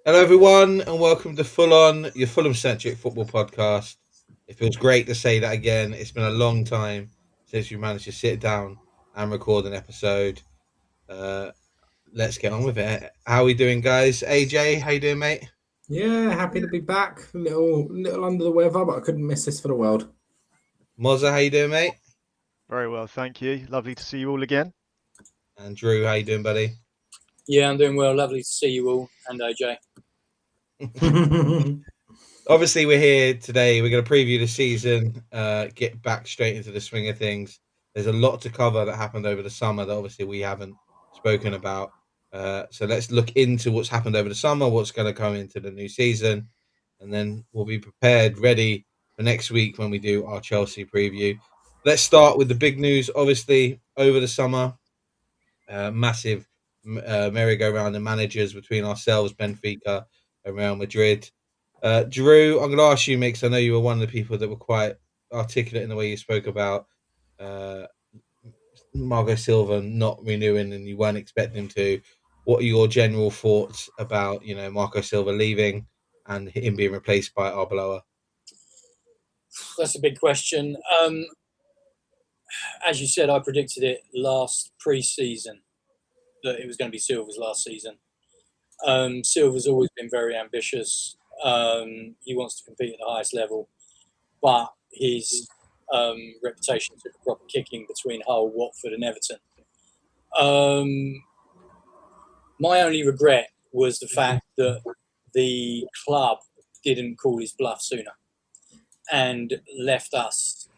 Hello, everyone, and welcome to Full-on, your Fulham-centric football podcast. It feels great to say that again. It's been a long time since we managed to sit down and record an episode. Uh, let's get on with it. How are we doing, guys? AJ, how you doing, mate? Yeah, happy to be back. A little under the weather, but I couldn't miss this for the world. Mozza, how you doing, mate? Very well, thank you. Lovely to see you all again. And Drew, how you doing, buddy? Yeah, I'm doing well. Lovely to see you all, and AJ. Obviously, we're here today. We're going to preview the season, get back straight into the swing of things. There's a lot to cover that happened over the summer that obviously we haven't spoken about. So let's look into what's happened over the summer, what's going to come into the new season, and then we'll be prepared, ready for next week when we do our Chelsea preview. Let's start with the big news. Obviously, over the summer, massive merry-go-round of managers between ourselves, Benfica, and Real Madrid. Drew, I'm going to ask you, because I know you were one of the people that were quite articulate in the way you spoke about uh, Marco Silva not renewing, and you weren't expecting him to. What are your general thoughts about Marco Silva leaving and him being replaced by Arbeloa? That's a big question. As you said, I predicted it last pre-season that it was going to be Silva's last season. Silva's always been very ambitious. He wants to compete at the highest level, but his reputation took a proper kicking between Hull, Watford, and Everton. My only regret was the fact that the club didn't call his bluff sooner and left us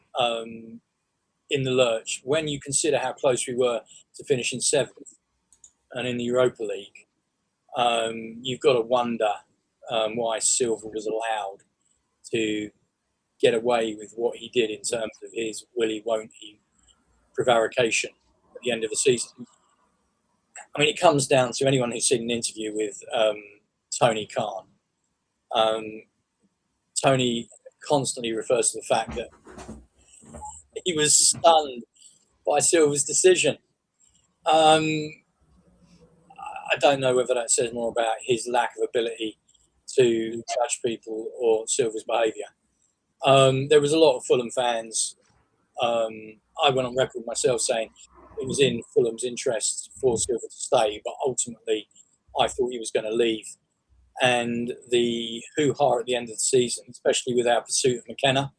in the lurch. When you consider how close we were to finishing seventh and in the Europa League, you've got to wonder why Silva was allowed to get away with what he did in terms of his will-he, won't-he prevarication at the end of the season. I mean, it comes down to anyone who's seen an interview with Tony Khan. Tony constantly refers to the fact that he was stunned by Silva's decision. I don't know whether that says more about his lack of ability to judge people or Silva's behaviour. There was a lot of Fulham fans. I went on record myself saying it was in Fulham's interest for Silva to stay, but ultimately I thought he was going to leave. And the hoo-ha at the end of the season, especially with our pursuit of McKenna,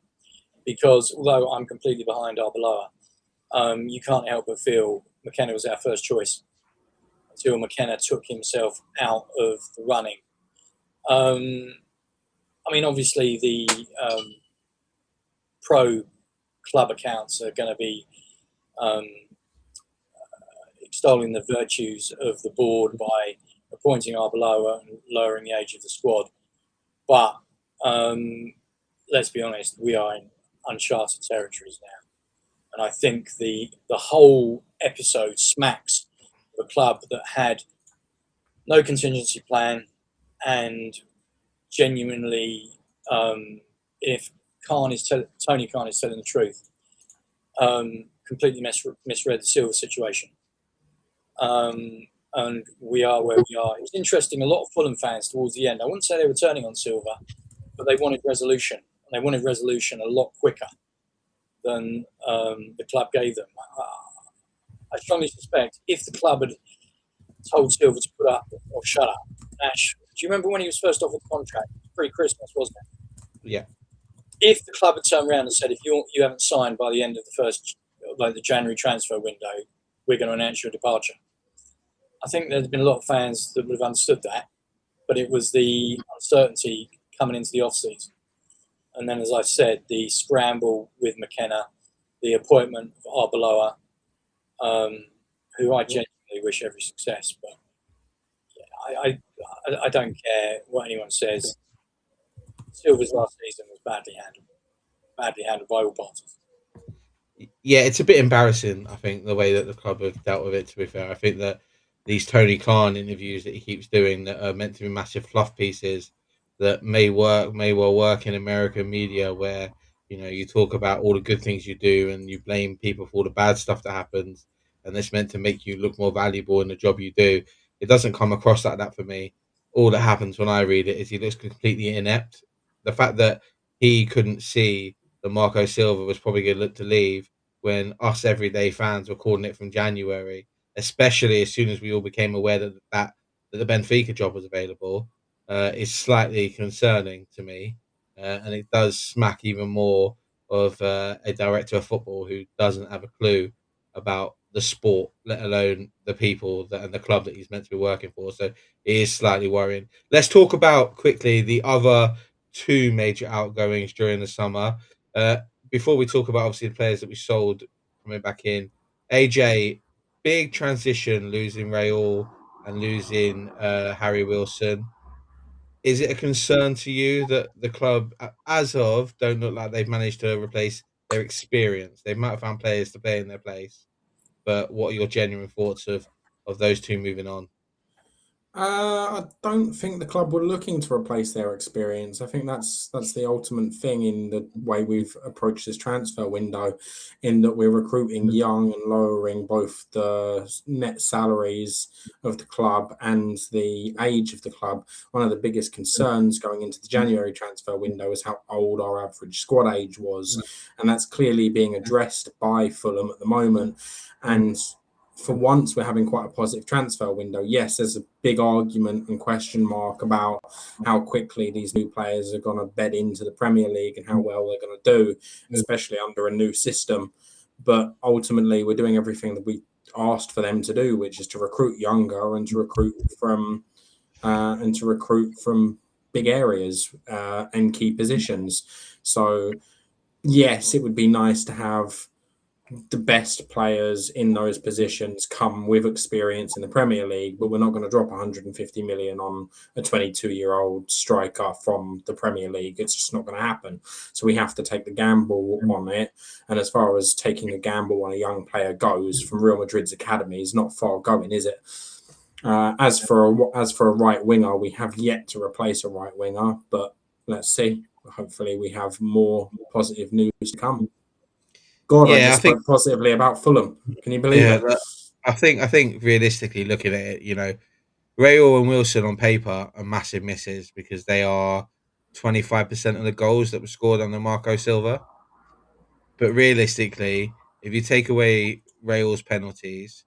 because although I'm completely behind Arbeloa, you can't help but feel McKenna was our first choice until McKenna took himself out of the running. I mean, obviously the pro club accounts are going to be extolling the virtues of the board by appointing Arbeloa and lowering the age of the squad. But let's be honest, we are in uncharted territories now. And I think the whole episode smacks of a club that had no contingency plan and genuinely, if Tony Khan is telling the truth, completely misread the Silva situation. And we are where we are. It was interesting, a lot of Fulham fans towards the end, I wouldn't say they were turning on Silva, but they wanted resolution. And they wanted resolution a lot quicker than the club gave them. I strongly suspect if the club had told Silva to put up or shut up, Ash, do you remember when he was first offered the contract? Pre-Christmas, wasn't it? Yeah. If the club had turned around and said, if you haven't signed by the end of the January transfer window, we're going to announce your departure. I think there's been a lot of fans that would have understood that, but it was the uncertainty coming into the off-season. And then, as I said, the scramble with McKenna, the appointment of Arbeloa, who I genuinely wish every success. But yeah, I don't care what anyone says. Silva's last season was badly handled by all parties. Yeah, it's a bit embarrassing, I think, the way that the club have dealt with it, to be fair. I think that these Tony Khan interviews that he keeps doing that are meant to be massive fluff pieces that may well work in American media where, you talk about all the good things you do and you blame people for all the bad stuff that happens, and it's meant to make you look more valuable in the job you do. It doesn't come across like that for me. all that happens when I read it is he looks completely inept. The fact that he couldn't see that Marco Silva was probably going to look to leave when us everyday fans were calling it from January, especially as soon as we all became aware that the Benfica job was available, is slightly concerning to me, and it does smack even more of a director of football who doesn't have a clue about the sport, let alone the people and the club that he's meant to be working for. So it is slightly worrying. Let's talk about quickly the other two major outgoings during the summer. Before we talk about obviously the players that we sold coming back in, AJ, big transition losing Raul and losing Harry Wilson. Is it a concern to you that the club, as of, don't look like they've managed to replace their experience? They might have found players to play in their place, but what are your genuine thoughts of those two moving on? I don't think the club were looking to replace their experience. I think that's the ultimate thing in the way we've approached this transfer window, in that we're recruiting young and lowering both the net salaries of the club and the age of the club. One of the biggest concerns going into the January transfer window is how old our average squad age was, and that's clearly being addressed by Fulham at the moment. And for once, we're having quite a positive transfer window. Yes, there's a big argument and question mark about how quickly these new players are going to bed into the Premier League and how well they're going to do, especially under a new system. But ultimately, we're doing everything that we asked for them to do, which is to recruit younger and to recruit from big areas and key positions. So yes, it would be nice to have the best players in those positions come with experience in the Premier League, but we're not going to drop 150 million on a 22-year-old striker from the Premier League. It's just not going to happen. So we have to take the gamble on it. And as far as taking a gamble on a young player goes, from Real Madrid's academy is not far going, is it? As for a right winger, we have yet to replace a right winger, but let's see. Hopefully, we have more positive news to come. God, I just spoke positively about Fulham. Can you believe it? I think realistically looking at it, Raul and Wilson on paper are massive misses because they are 25% of the goals that were scored under Marco Silva. But realistically, if you take away Raul's penalties,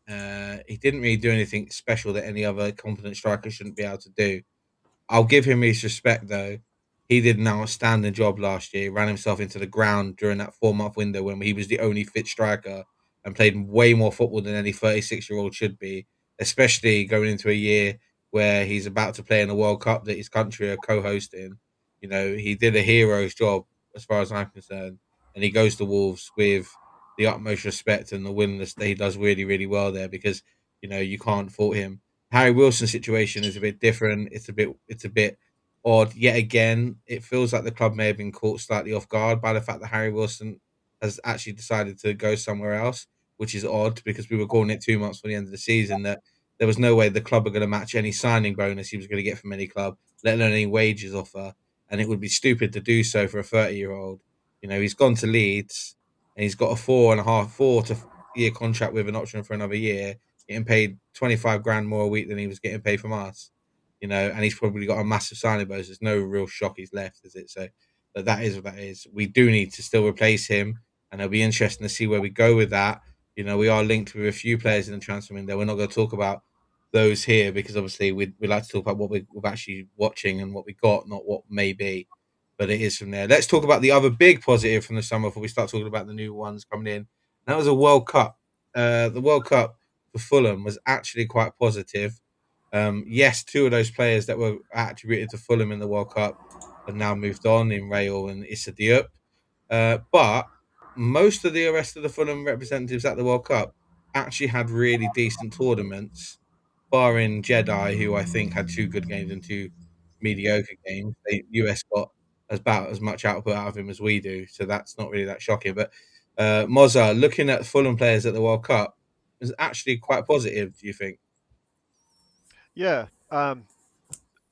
he didn't really do anything special that any other competent striker shouldn't be able to do. I'll give him his respect though. He did an outstanding job last year. Ran himself into the ground during that 4-month window when he was the only fit striker and played way more football than any 36-year-old should be, especially going into a year where he's about to play in a World Cup that his country are co-hosting. He did a hero's job as far as I'm concerned, and he goes to Wolves with the utmost respect and the willingness that he does really, really well there because you can't fault him. Harry Wilson's situation is a bit different. It's a bit odd. Yet again, it feels like the club may have been caught slightly off guard by the fact that Harry Wilson has actually decided to go somewhere else, which is odd because we were calling it 2 months from the end of the season that there was no way the club were going to match any signing bonus he was going to get from any club, let alone any wages offer. And it would be stupid to do so for a 30-year-old. He's gone to Leeds and he's got a 4 to 4 year contract with an option for another year, getting paid 25 grand more a week than he was getting paid from us, and he's probably got a massive signing bonus. There's no real shock he's left, is it? So, but that is what that is. We do need to still replace him, and it'll be interesting to see where we go with that. We are linked with a few players in the transfer window. We're not going to talk about those here because obviously we like to talk about what we're actually watching and what we got, not what may be. But it is from there. Let's talk about the other big positive from the summer before we start talking about the new ones coming in. That was a World Cup. The World Cup for Fulham was actually quite positive. Yes, two of those players that were attributed to Fulham in the World Cup have now moved on in Rail and Issa Diop. But most of the rest of the Fulham representatives at the World Cup actually had really decent tournaments, barring Jedi, who I think had 2 good games and 2 mediocre games. The US got about as much output out of him as we do, so that's not really that shocking. But Mozza, looking at Fulham players at the World Cup, is actually quite positive, do you think? Yeah,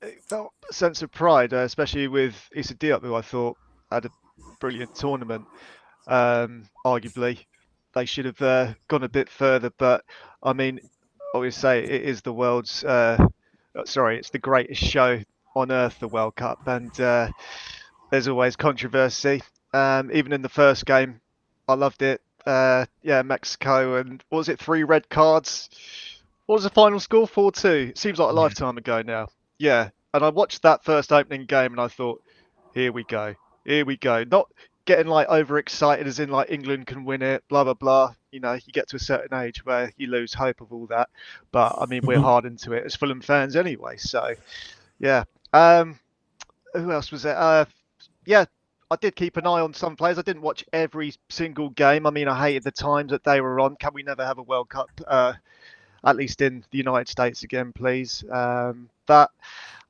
it felt a sense of pride, especially with Issa Diop, who I thought had a brilliant tournament. Arguably, they should have gone a bit further, but I mean, I always say it is the world's sorry, it's the greatest show on earth, the World Cup, and there's always controversy. Even in the first game, I loved it. Yeah, Mexico, and what was it, 3 red cards? What was the final score? 4-2. It seems like a Yeah. lifetime ago now. Yeah, and I watched that first opening game, and I thought, here we go, here we go. Not getting like overexcited as in like England can win it, blah blah blah. You know, you get to a certain age where you lose hope of all that. But I mean, we're hard into it as Fulham fans anyway. So yeah. Who else was there? Yeah, I did keep an eye on some players. I didn't watch every single game. I mean, I hated the times that they were on. Can we never have a World Cup, at least in the United States again, please? But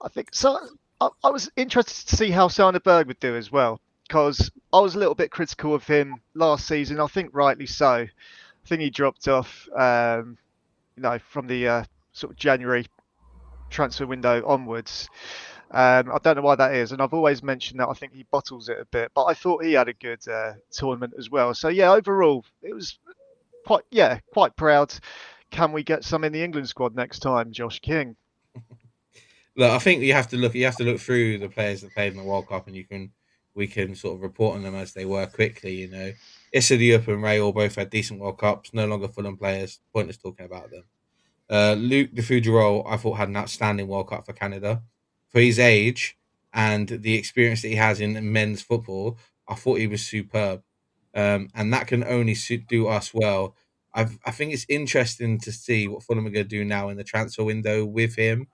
I think so. I was interested to see how Soderberg would do as well, because I was a little bit critical of him last season. I think rightly so. I think he dropped off, from the sort of January transfer window onwards. I don't know why that is, and I've always mentioned that I think he bottles it a bit, but I thought he had a good tournament as well. So yeah, overall, it was quite proud. Can we get some in the England squad next time, Josh King? Look, I think you have to look through the players that played in the World Cup, and we can sort of report on them as they were quickly. You know, Issa Diop and Ray all both had decent World Cups. No longer Fulham players. Pointless talking about them. Luke de Fougerolles, I thought, had an outstanding World Cup for Canada. For his age and the experience that he has in men's football, I thought he was superb. And that can only do us well. I think it's interesting to see what Fulham are going to do now in the transfer window with him,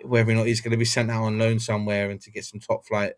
whether or not he's going to be sent out on loan somewhere and to get some top flight,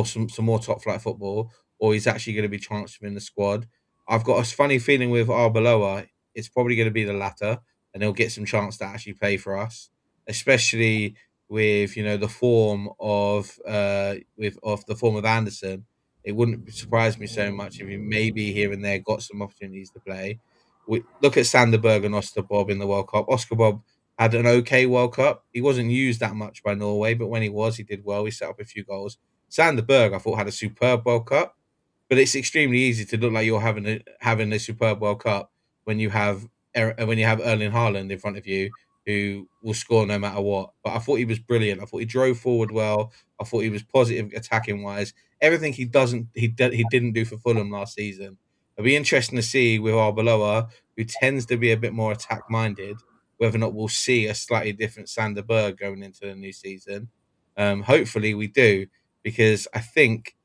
some more top flight football, or he's actually going to be transferred in the squad. I've got a funny feeling with Arbeloa, it's probably going to be the latter, and he'll get some chance to actually play for us, especially with the form of the form of Anderson. It wouldn't surprise me so much if he maybe here and there got some opportunities to play. We look at Sanderberg and Oscar Bob in the World Cup. Oscar Bob had an okay World Cup. He wasn't used that much by Norway, but when he was, he did well. He set up a few goals. Sander Berg, I thought, had a superb World Cup, but it's extremely easy to look like you're having a superb World Cup when you have Erling Haaland in front of you, who will score no matter what. But I thought he was brilliant. I thought he drove forward well. I thought he was positive attacking wise. Everything he didn't do for Fulham last season. It'll be interesting to see with Arbeloa, who tends to be a bit more attack minded, whether or not we'll see a slightly different Sander Berg going into the new season. Hopefully we do, because I think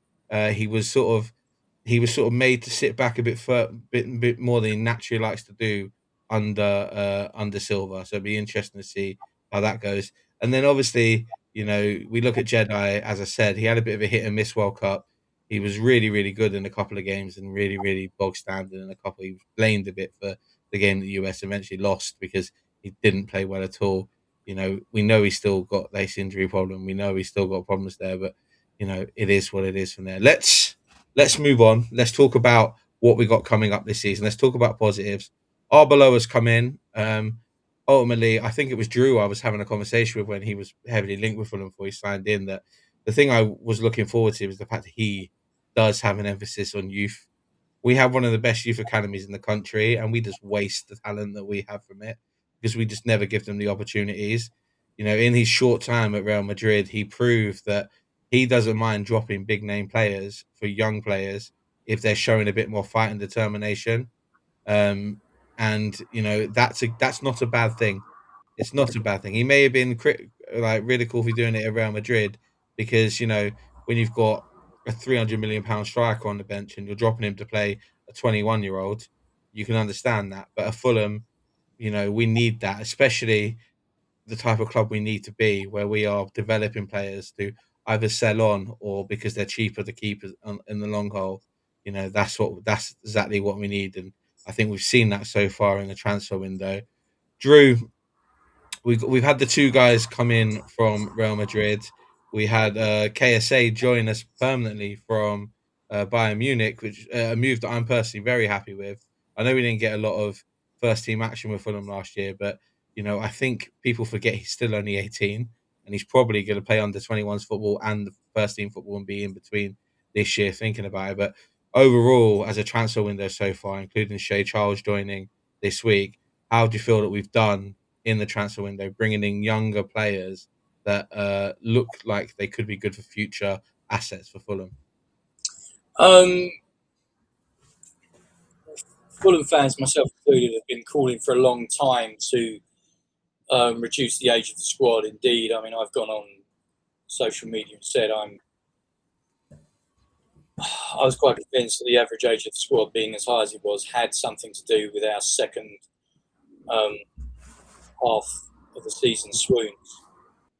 he was sort of made to sit back a bit more than he naturally likes to do under Silva. So it'd be interesting to see how that goes. And then obviously, we look at Jedi. As I said, he had a bit of a hit and miss World Cup. He was really, really good in a couple of games and really, really bog standard in a couple. He was blamed a bit for the game that the US eventually lost because he didn't play well at all. We know he's still got this injury problem. We know he's still got problems there, but it is what it is from there. Let's move on. Let's talk about what we got coming up this season. Let's talk about positives. Arbeloa's come in. Ultimately, I think it was Drew I was having a conversation with when he was heavily linked with Fulham before he signed in. That the thing I was looking forward to was the fact that he does have an emphasis on youth. We have one of the best youth academies in the country, and we just waste the talent that we have from it because we just never give them the opportunities. In his short time at Real Madrid, he proved that he doesn't mind dropping big name players for young players if they're showing a bit more fight and determination. And that's not a bad thing. It's not a bad thing. He may have been ridicule for doing it at Real Madrid because when you've got a £300 million striker on the bench and you're dropping him to play a 21-year-old, you can understand that. But at Fulham, we need that, especially the type of club we need to be, where we are developing players to either sell on or because they're cheaper to keep in the long haul. That's exactly what we need, and I think we've seen that so far in the transfer window. Drew, we've had the two guys come in from Real Madrid. We had KSA join us permanently from Bayern Munich, which a move that I'm personally very happy with. I know we didn't get a lot of first team action with Fulham last year, but I think people forget he's still only 18, and he's probably going to play under 21s football and the first team football and be in between this year. Thinking about it, but overall, as a transfer window so far, including Shea Charles joining this week, how do you feel that we've done in the transfer window, bringing in younger players that look like they could be good for future assets for Fulham? Fulham fans, myself included, have been calling for a long time to reduce the age of the squad. Indeed, I mean, I've gone on social media and said I was quite convinced that the average age of the squad being as high as it was had something to do with our second half of the season swoons.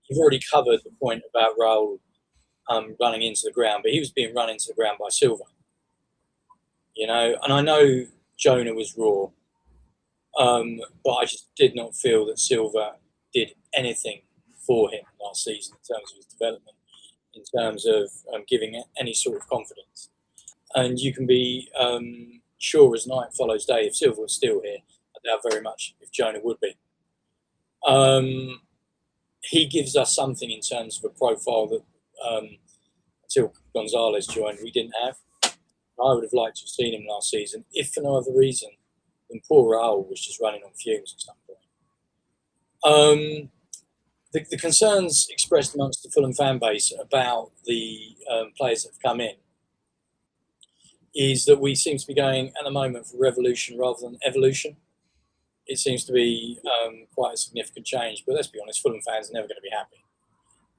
You've already covered the point about Raul running into the ground, but he was being run into the ground by Silva. You know, and I know Jonah was raw, but I just did not feel that Silva did anything for him last season in terms of his development, in terms of giving any sort of confidence. And you can be sure as night follows day, if Silva was still here, I doubt very much if Jonah would be. He gives us something in terms of a profile that until Gonzalez joined, we didn't have. I would have liked to have seen him last season, if for no other reason than poor Raul was just running on fumes at some point. The concerns expressed amongst the Fulham fan base about the players that have come in is that we seem to be going at the moment for revolution rather than evolution. It seems to be quite a significant change, but let's be honest, Fulham fans are never going to be happy.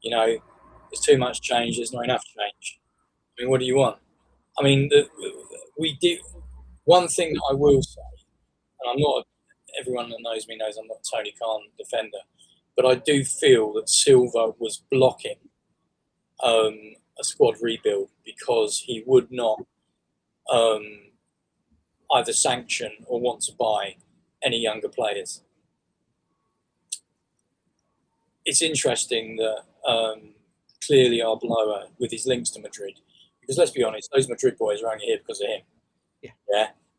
You know, there's too much change, there's not enough change. I mean, what do you want? I mean, we do. One thing that I will say, and I'm not, everyone that knows me knows I'm not a Tony Khan defender, but I do feel that Silva was blocking a squad rebuild because he would not either sanction or want to buy any younger players. It's interesting that clearly Arbeloa, with his links to Madrid, because let's be honest, those Madrid boys are only here because of him. Yeah,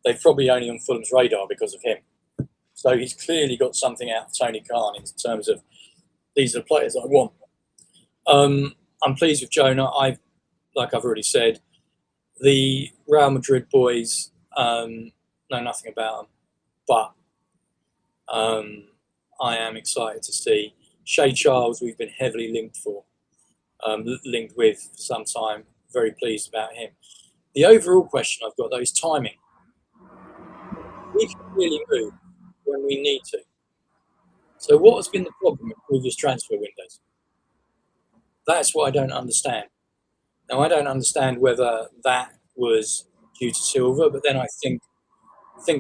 they're probably only on Fulham's radar because of him. So he's clearly got something out of Tony Khan in terms of these are the players I want. I'm pleased with Jonah. Like I've already said, the Real Madrid boys know nothing about them, but I am excited to see Shay Charles. We've been heavily linked with for some time. Very pleased about him. The overall question I've got though is timing. We can really move when we need to. So what has been the problem with previous transfer windows? That's what I don't understand. Now, I don't understand whether that was due to Silva, but then I think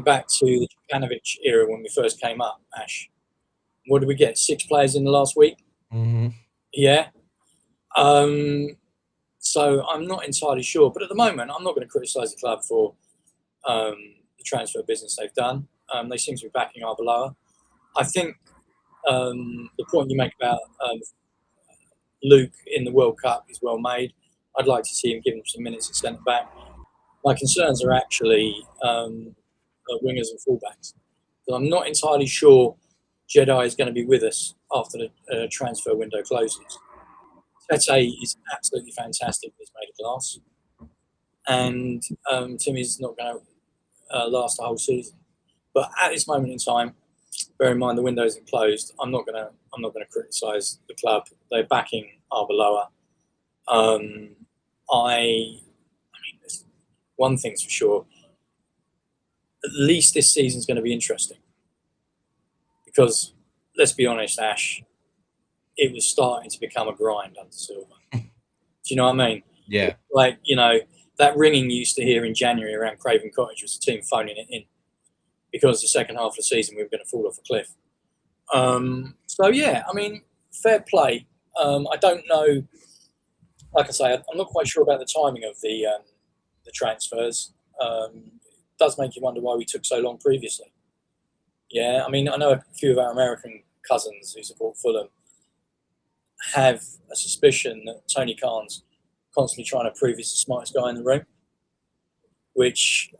back to the Jokanovic era when we first came up, Ash. What did we get? 6 players in the last week? Mm-hmm. Yeah. So I'm not entirely sure. But at the moment, I'm not going to criticise the club for the transfer business they've done. They seem to be backing Arbeloa. I think the point you make about Luke in the World Cup is well made. I'd like to see him give him some minutes at centre back. My concerns are actually wingers and fullbacks. But I'm not entirely sure Jedi is going to be with us after the transfer window closes. Tete is absolutely fantastic. He's made a class, and Timmy's not going to last the whole season. But at this moment in time, bear in mind the window isn't closed. I'm not going to criticise the club. They're backing Arbeloa. I mean, one thing's for sure. At least this season's going to be interesting because let's be honest, Ash, it was starting to become a grind under Silva. Do you know what I mean? Yeah. Like, you know, that ringing you used to hear in January around Craven Cottage was the team phoning it in because the second half of the season we were going to fall off a cliff. So, yeah, I mean, fair play. I don't know. Like I say, I'm not quite sure about the timing of the transfers. It does make you wonder why we took so long previously. Yeah, I mean, I know a few of our American cousins who support Fulham have a suspicion that Tony Khan's constantly trying to prove he's the smartest guy in the room, which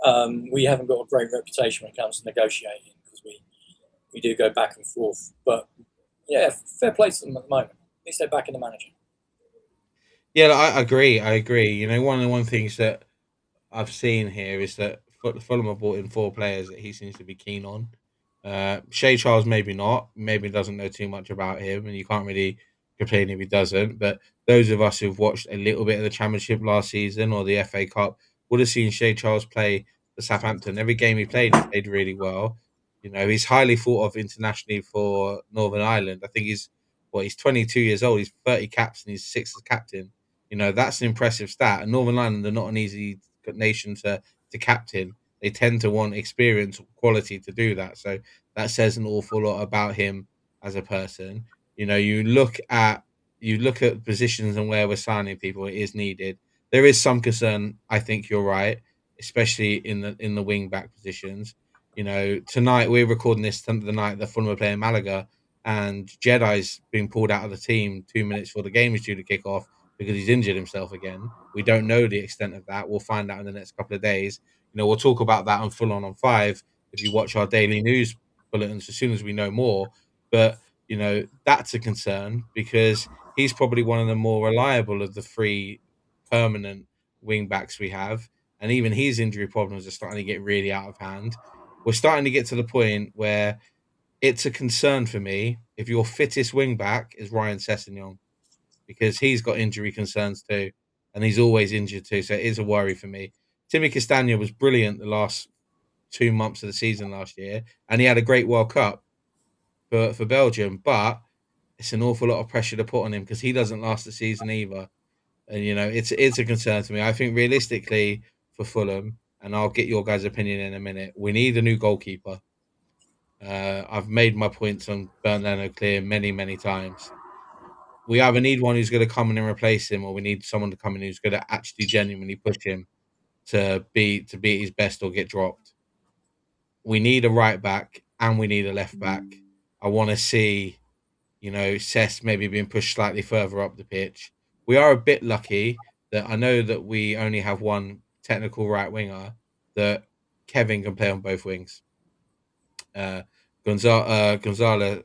we haven't got a great reputation when it comes to negotiating because we do go back and forth. But yeah, fair play to them at the moment. At least they're back in the manager. Yeah, I agree. You know, one of the things that I've seen here is that Fulham have brought in 4 players that he seems to be keen on. Shay Charles, maybe not. Maybe doesn't know too much about him, and you can't really complain if he doesn't. But those of us who've watched a little bit of the Championship last season or the FA Cup would have seen Shay Charles play for Southampton. Every game he played really well. You know, he's highly thought of internationally for Northern Ireland. I think he's 22 years old. He's 30 caps and he's 6th as captain. You know, that's an impressive stat. And Northern Ireland are not an easy nation to captain. They tend to want experience, quality to do that. So that says an awful lot about him as a person. You know, you look at positions and where we're signing people, it is needed. There is some concern. I think you're right, especially in the wing back positions. You know, tonight we're recording this the night that Fulham are playing Malaga, and Jedi's being pulled out of the team 2 minutes before the game is due to kick off because he's injured himself again. We don't know the extent of that. We'll find out in the next couple of days. You know, we'll talk about that on Full on 5 if you watch our daily news bulletins as soon as we know more. But you know, that's a concern because he's probably one of the more reliable of the 3 permanent wing backs we have, and even his injury problems are starting to get really out of hand. We're starting to get to the point where it's a concern for me if your fittest wing back is Ryan Sessegnon because he's got injury concerns too, and he's always injured too. So it is a worry for me. Timmy Castagna was brilliant the last 2 months of the season last year, and he had a great World Cup for Belgium, but it's an awful lot of pressure to put on him because he doesn't last the season either. And you know, it's a concern to me. I think realistically for Fulham, and I'll get your guys' opinion in a minute, we need a new goalkeeper. I've made my points on Bernd Leno clear many, many times. We either need one who's going to come in and replace him, or we need someone to come in who's going to actually genuinely push him to be at his best or get dropped. We need a right back and we need a left back. I want to see, you know, Cess maybe being pushed slightly further up the pitch. We are a bit lucky that I know that we only have one technical right winger that Kevin can play on both wings. Uh, Gonzalez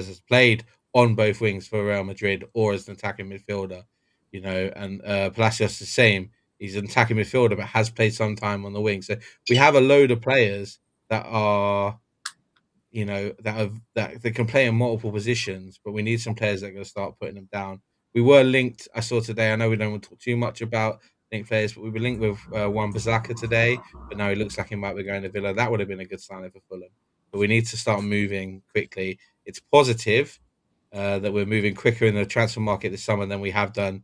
has played on both wings for Real Madrid or as an attacking midfielder, you know, and Palacios the same. He's an attacking midfielder but has played some time on the wing. So we have a load of players that are, you know, that can play in multiple positions, but we need some players that are going to start putting them down. We were linked. I saw today. I know we don't want to talk too much about linked players, but we were linked with Juan Bissaka today. But now it looks like he might be going to Villa. That would have been a good signing for Fulham. But we need to start moving quickly. It's positive that we're moving quicker in the transfer market this summer than we have done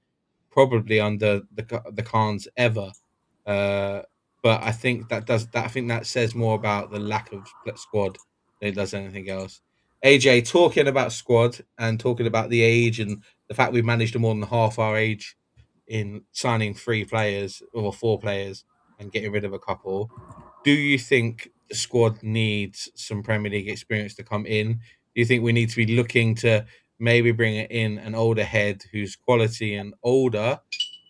probably under the Khans ever. Uh, but I think that does that. I think that says more about the lack of squad than it does anything else. AJ, talking about squad and talking about the age and the fact we've managed to more than half our age in signing 3 players or 4 players and getting rid of a couple. Do you think the squad needs some Premier League experience to come in? Do you think we need to be looking to maybe bring in an older head who's quality and older,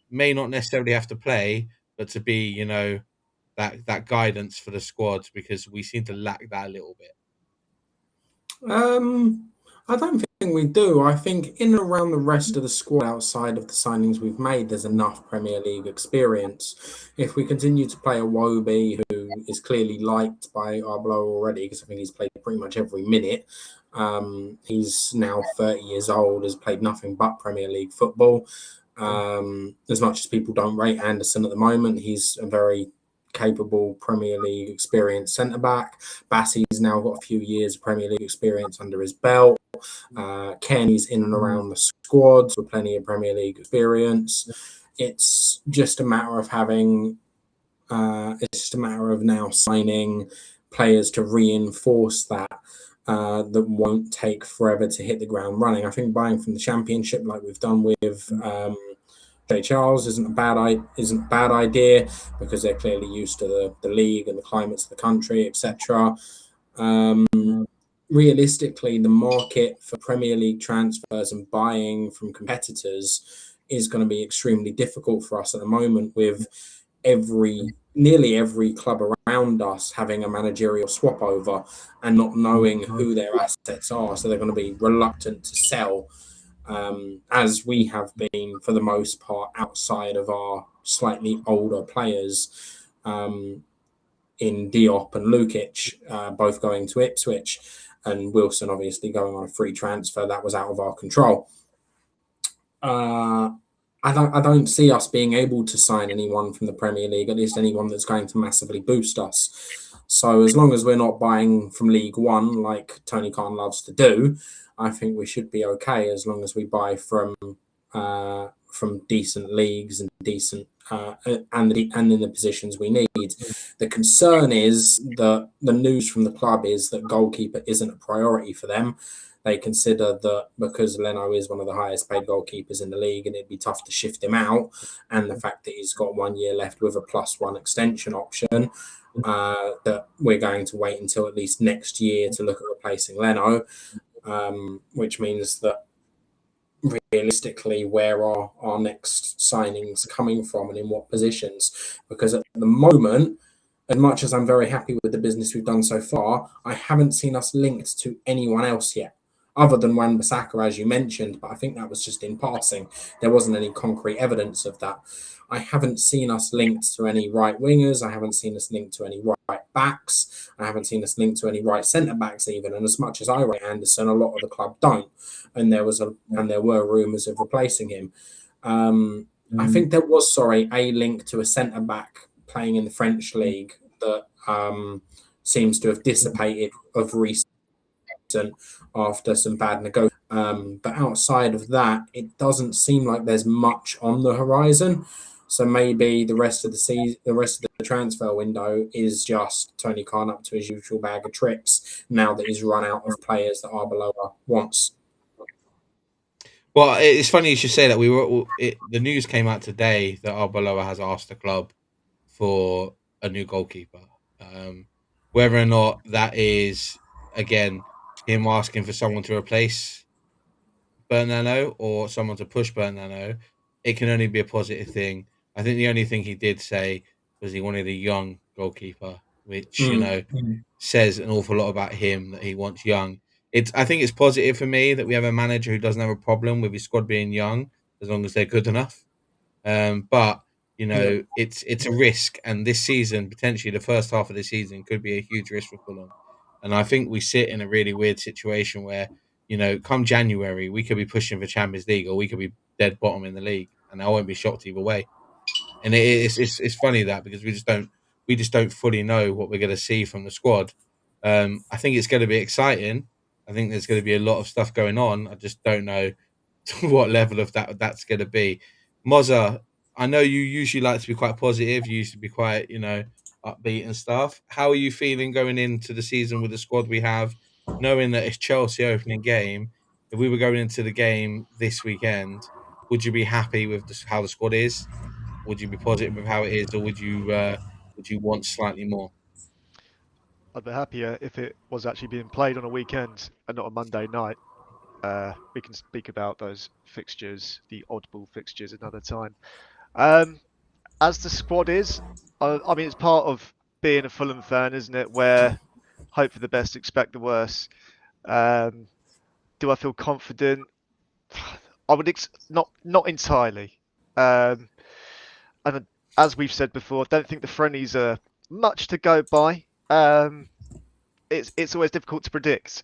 may not necessarily have to play, but to be, you know, that guidance for the squad because we seem to lack that a little bit. I don't think we do. I think in and around the rest of the squad outside of the signings we've made, there's enough Premier League experience. If we continue to play a Wobie who is clearly liked by Arbeloa already, because I think he's played pretty much every minute. He's now 30 years old, has played nothing but Premier League football. As much as people don't rate Anderson at the moment, he's a very capable Premier League experienced centre back. Bassey's now got a few years of Premier League experience under his belt. Kenny's in and around the squads with plenty of Premier League experience. It's just a matter of having. It's just a matter of now signing players to reinforce that. That won't take forever to hit the ground running. I think buying from the Championship, like we've done with Shay Charles, isn't a bad idea because they're clearly used to the league and the climates of the country, etc. Realistically, the market for Premier League transfers and buying from competitors is going to be extremely difficult for us at the moment, with nearly every club around us having a managerial swap over and not knowing who their assets are. So they're going to be reluctant to sell, as we have been for the most part outside of our slightly older players. in Diop and Lukic, both going to Ipswich, and Wilson obviously going on a free transfer. That was out of our control. I don't see us being able to sign anyone from the Premier League, at least anyone that's going to massively boost us. So as long as we're not buying from League One like Tony Khan loves to do, I think we should be okay as long as we buy from decent leagues and decent and in the positions we need. The concern is that the news from the club is that goalkeeper isn't a priority for them. They consider that because Leno is one of the highest paid goalkeepers in the league and it'd be tough to shift him out, and the fact that he's got 1 year left with a +1 extension option, that we're going to wait until at least next year to look at replacing Leno, which means that realistically, where are our next signings coming from and in what positions? Because at the moment, as much as I'm very happy with the business we've done so far, I haven't seen us linked to anyone else yet, other than Wan-Bissaka, as you mentioned, but I think that was just in passing. There wasn't any concrete evidence of that. I haven't seen us linked to any right wingers. I haven't seen us linked to any right backs. I haven't seen us linked to any right centre backs even. And as much as I rate Anderson, a lot of the club don't. And there were rumours of replacing him. I think there was, a link to a centre back playing in the French league that seems to have dissipated of recent after some bad negotiations. But outside of that, it doesn't seem like there's much on the horizon. So maybe the rest of the transfer window is just Tony Khan up to his usual bag of tricks now that he's run out of players that Arbeloa wants. Well, it's funny you should say that. The news came out today that Arbeloa has asked the club for a new goalkeeper. Whether or not that is, again, him asking for someone to replace Bernardo or someone to push Bernardo, it can only be a positive thing. I think the only thing he did say was he wanted a young goalkeeper, which says an awful lot about him, that he wants young. I think it's positive for me that we have a manager who doesn't have a problem with his squad being young as long as they're good enough. But it's a risk, and this season, potentially the first half of the season, could be a huge risk for Fulham. And I think we sit in a really weird situation where, come January, we could be pushing for Champions League or we could be dead bottom in the league, and I won't be shocked either way. And it's funny that because we just don't fully know what we're going to see from the squad. I think it's going to be exciting. I think there's going to be a lot of stuff going on. I just don't know to what level of that's going to be. Mozza, I know you usually like to be quite positive. You used to be quite, upbeat and stuff. How are you feeling going into the season with the squad we have, knowing that it's Chelsea opening game? If we were going into the game this weekend, would you be happy with how the squad is? Would you be positive with how it is, or would you want slightly more? I'd be happier if it was actually being played on a weekend and not a Monday night. We can speak about those fixtures, the oddball fixtures, another time. As the squad is, I mean, it's part of being a Fulham fan, isn't it? Where hope for the best, expect the worst. Do I feel confident? I would not entirely. And as we've said before, I don't think the friendlies are much to go by. It's always difficult to predict.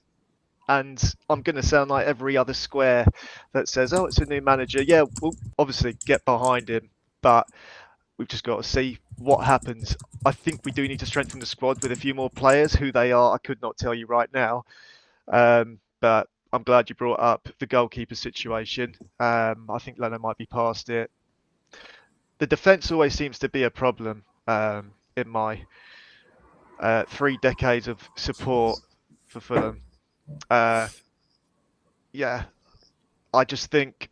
And I'm going to sound like every other square that says, oh, it's a new manager. Yeah, we'll obviously get behind him, but we've just got to see what happens. I think we do need to strengthen the squad with a few more players. Who they are, I could not tell you right now. But I'm glad you brought up the goalkeeper situation. I think Leno might be past it. The defence always seems to be a problem in my 3 decades of support for Fulham. I just think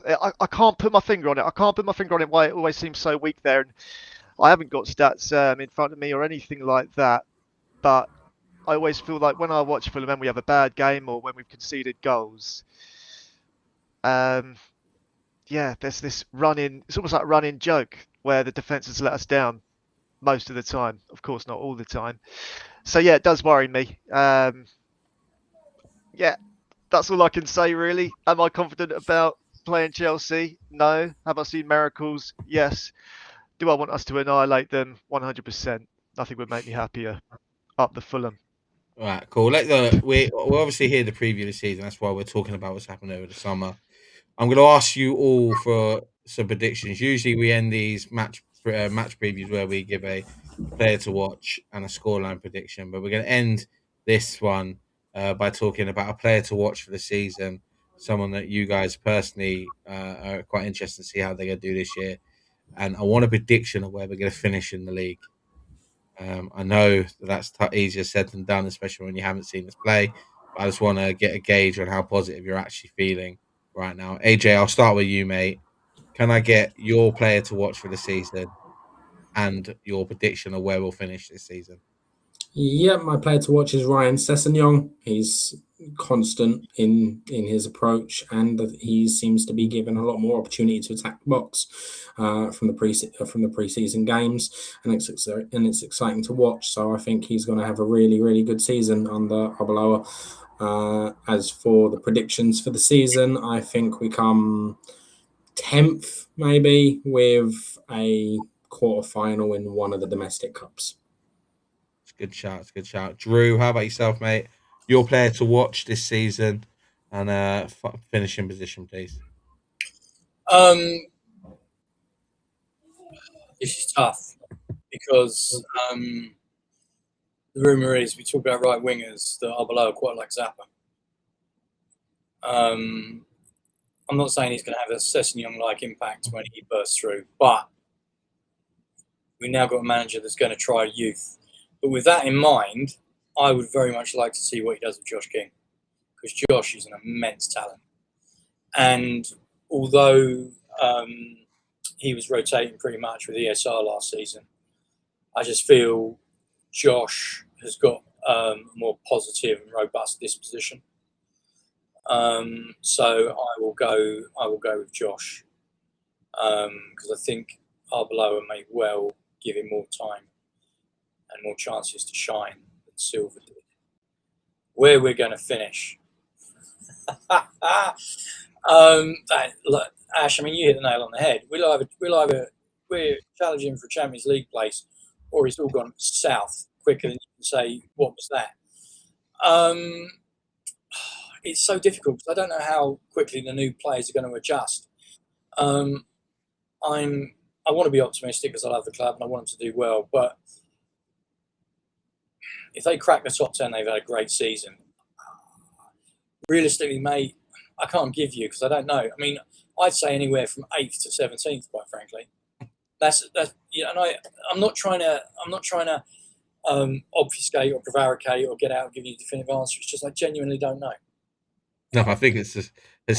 I can't put my finger on it. I can't put my finger on it why it always seems so weak there. And I haven't got stats in front of me or anything like that, but I always feel like when I watch Fulham and we have a bad game or when we've conceded goals, there's this run-in. It's almost like a run-in joke where the defence has let us down most of the time. Of course, not all the time. So yeah, it does worry me. That's all I can say really. Am I confident about playing Chelsea? No. Have I seen miracles? Yes. do I want us to annihilate them? 100%. Nothing would make me happier. Up the Fulham. All right, cool. We're obviously here to preview the season. That's why we're talking about what's happened over the summer. I'm going to ask you all for some predictions. Usually, we end these match previews where we give a player to watch and a scoreline prediction. But we're going to end this one by talking about a player to watch for the season, someone that you guys personally are quite interested to see how they're going to do this year. And I want a prediction of where we're going to finish in the league. I know that's easier said than done, especially when you haven't seen us play. But I just want to get a gauge on how positive you're actually feeling right now. AJ, I'll start with you, mate. Can I get your player to watch for the season and your prediction of where we'll finish this season? Yeah, my player to watch is Ryan Sessegnon. He's constant in his approach, and he seems to be given a lot more opportunity to attack the box from the preseason games, and it's exciting to watch. So I think he's going to have a really, really good season under Arbeloa. As for the predictions for the season, I think we come 10th, maybe, with a quarter-final in one of the domestic cups. Good shout. Good shout. Drew, how about yourself, mate? Your player to watch this season and finishing position, please. This is tough because the rumour is we talk about right wingers that Arbeloa quite like Zappa. I'm not saying he's going to have a Sessegnon-like impact when he bursts through, but we now got a manager that's going to try youth. But with that in mind, I would very much like to see what he does with Josh King, because Josh is an immense talent. And although he was rotating pretty much with ESR last season, I just feel Josh has got a more positive and robust disposition. So I will go with Josh, because I think Arbeloa may well give him more time and more chances to shine than Silva did. Where we're going to finish. Look, Ash, I mean, you hit the nail on the head. We're challenging for Champions League place, or it's all gone south quicker than you can say, what was that? It's so difficult because I don't know how quickly the new players are going to adjust. I want to be optimistic because I love the club and I want them to do well, but if they crack the top 10, they've had a great season. Realistically, mate, I can't give you because I don't know. I mean, I'd say anywhere from 8th to 17th, quite frankly. That's and I'm not trying to obfuscate or prevaricate or get out and give you a definitive answer. It's just I genuinely don't know. No, I think it's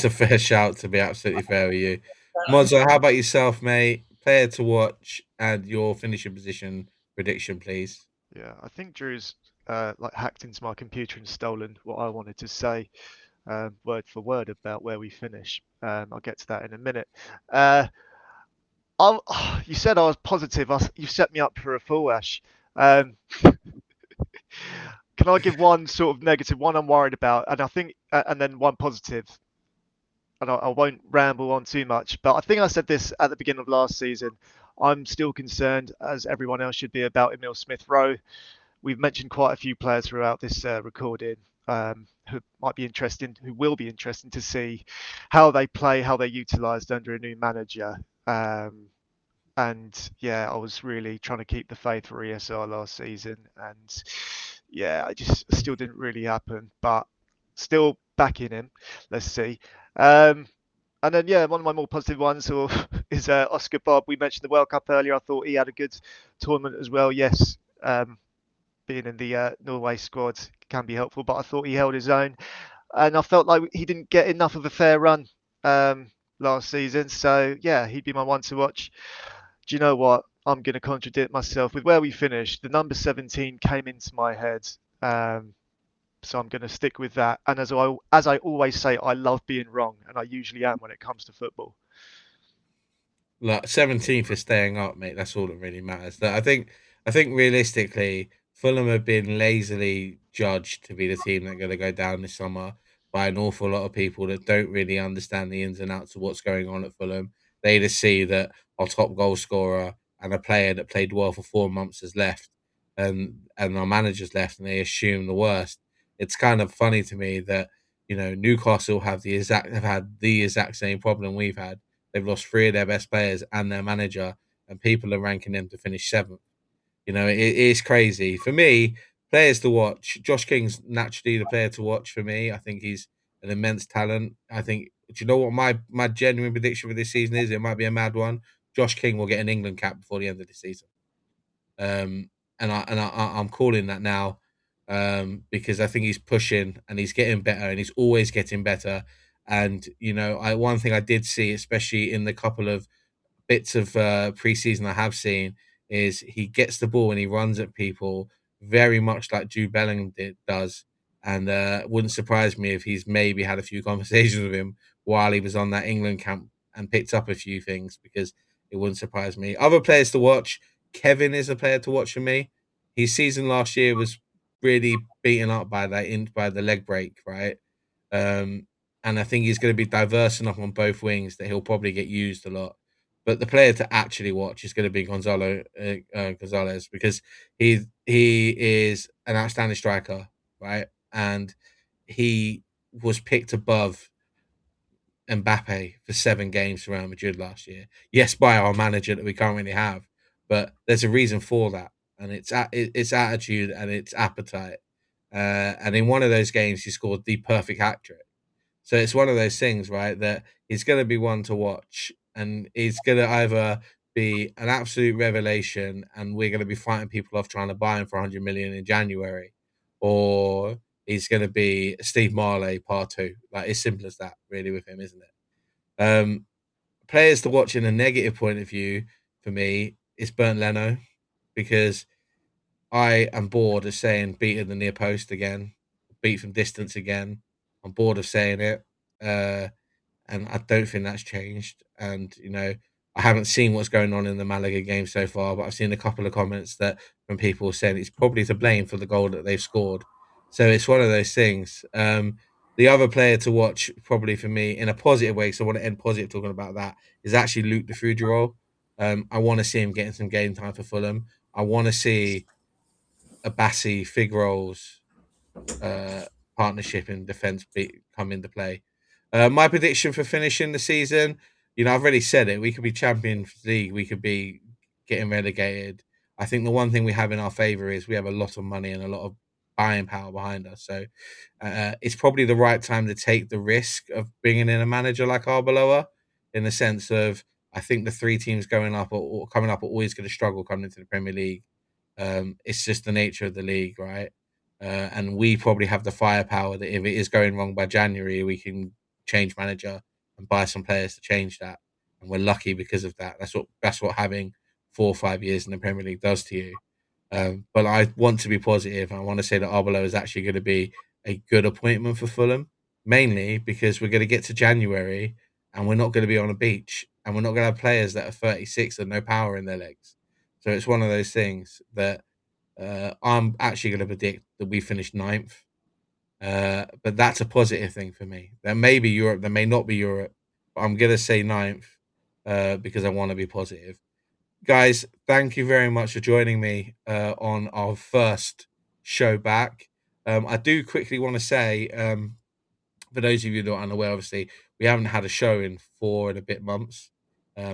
a fair shout, to be absolutely fair with you. Mozza, how about yourself, mate? Player to watch and your finishing position prediction, please. Yeah, I think Drew's hacked into my computer and stolen what I wanted to say, word for word, about where we finish. I'll get to that in a minute. You said I was positive. You set me up for a fool, Ash. Can I give one sort of negative, one I'm worried about, and I think, and then one positive? And I won't ramble on too much, but I think I said this at the beginning of last season. I'm still concerned, as everyone else should be, about Emil Smith-Rowe. We've mentioned quite a few players throughout this recording who might be interesting, who will be interesting to see how they play, how they're utilised under a new manager. And yeah, I was really trying to keep the faith for ESR last season, and yeah, I just still didn't really happen, but still backing him. Let's see. And then, yeah, one of my more positive ones is Oscar Bob. We mentioned the World Cup earlier. I thought he had a good tournament as well. Yes, being in the Norway squad can be helpful, but I thought he held his own. And I felt like he didn't get enough of a fair run last season. So, yeah, he'd be my one to watch. Do you know what? I'm going to contradict myself. With where we finished, the number 17 came into my head. So I'm going to stick with that. And as I always say, I love being wrong, and I usually am when it comes to football. Look, 17th is staying up, mate. That's all that really matters. I think realistically, Fulham have been lazily judged to be the team that are going to go down this summer by an awful lot of people that don't really understand the ins and outs of what's going on at Fulham. They just see that our top goal scorer and a player that played well for 4 months has left, and our manager's left, and they assume the worst. It's kind of funny to me that Newcastle have had the exact same problem we've had. They've lost 3 of their best players and their manager, and people are ranking them to finish 7th. It is crazy. For me, players to watch, Josh King's naturally the player to watch for me. I think he's an immense talent. I think, do you know what my genuine prediction for this season is? It might be a mad one. Josh King will get an England cap before the end of the season. I'm calling that now, because I think he's pushing and he's getting better and he's always getting better. And one thing I did see, especially in the couple of bits of preseason I have seen, is he gets the ball and he runs at people very much like Jude Bellingham does. And wouldn't surprise me if he's maybe had a few conversations with him while he was on that England camp and picked up a few things, because it wouldn't surprise me. Other players to watch, Kevin is a player to watch for me. His season last year was really beaten up by the leg break, right? And I think he's going to be diverse enough on both wings that he'll probably get used a lot. But the player to actually watch is going to be Gonzalez, because he is an outstanding striker, right? And he was picked above Mbappe for 7 games for Real Madrid last year. Yes, by our manager that we currently have, but there's a reason for that, and it's attitude and it's appetite. And in one of those games, he scored the perfect hat trick. So it's one of those things, right, that he's going to be one to watch, and he's going to either be an absolute revelation, and we're going to be fighting people off trying to buy him for 100 million in January, or he's going to be Steve Marley part 2. Like, it's simple as that, really, with him, isn't it? Players to watch in a negative point of view for me is Bernd Leno, because I am bored of saying beat at the near post again, beat from distance again. I'm bored of saying it, and I don't think that's changed. And I haven't seen what's going on in the Malaga game so far, but I've seen a couple of comments that from people saying it's probably to blame for the goal that they've scored. So it's one of those things. The other player to watch, probably for me, in a positive way, so I want to end positive talking about that, is actually Luke de Fugero. I want to see him getting some game time for Fulham. I want to see a Bassi Figueroa's partnership in defence come into play. My prediction for finishing the season, I've already said it. We could be Champions League. We could be getting relegated. I think the one thing we have in our favour is we have a lot of money and a lot of buying power behind us. So it's probably the right time to take the risk of bringing in a manager like Arbeloa, in the sense of, I think the 3 teams going up or coming up are always going to struggle coming into the Premier League. It's just the nature of the league, right? And we probably have the firepower that if it is going wrong by January, we can change manager and buy some players to change that. And we're lucky because of that. That's what having 4 or 5 years in the Premier League does to you. But I want to be positive. I want to say that Arbeloa is actually going to be a good appointment for Fulham, mainly because we're going to get to January and we're not going to be on a beach, and we're not going to have players that are 36 and no power in their legs. So it's one of those things that I'm actually going to predict that we finish 9th. But that's a positive thing for me. There may be Europe, there may not be Europe, but I'm going to say 9th because I want to be positive. Guys, thank you very much for joining me on our first show back. I do quickly want to say, for those of you that are unaware, obviously, we haven't had a show in 4 and a bit months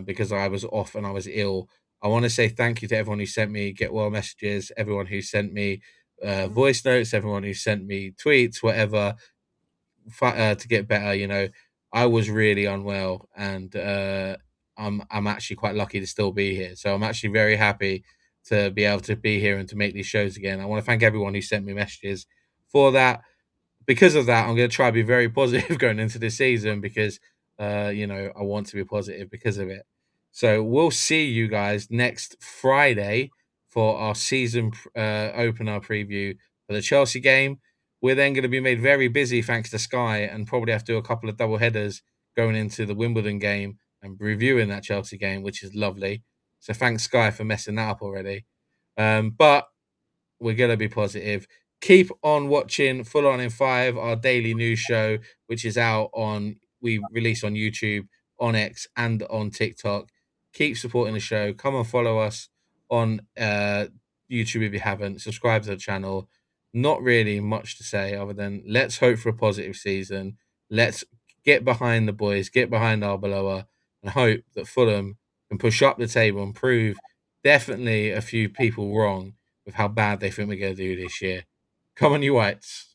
because I was off and I was ill. I want to say thank you to everyone who sent me get well messages, everyone who sent me voice notes, everyone who sent me tweets, whatever, to get better. I was really unwell, and I'm actually quite lucky to still be here. So I'm actually very happy to be able to be here and to make these shows again. I want to thank everyone who sent me messages for that. Because of that, I'm going to try to be very positive going into this season because, I want to be positive because of it. So we'll see you guys next Friday for our season opener preview for the Chelsea game. We're then going to be made very busy thanks to Sky, and probably have to do a couple of double headers going into the Wimbledon game and reviewing that Chelsea game, which is lovely. So thanks, Sky, for messing that up already. But we're going to be positive. Keep on watching Full-on in 5, our daily news show, which is we release on YouTube, on X, and on TikTok. Keep supporting the show. Come and follow us on YouTube if you haven't. Subscribe to the channel. Not really much to say other than let's hope for a positive season. Let's get behind the boys, get behind Arbeloa, and hope that Fulham can push up the table and prove definitely a few people wrong with how bad they think we're going to do this year. Come on, you Whites.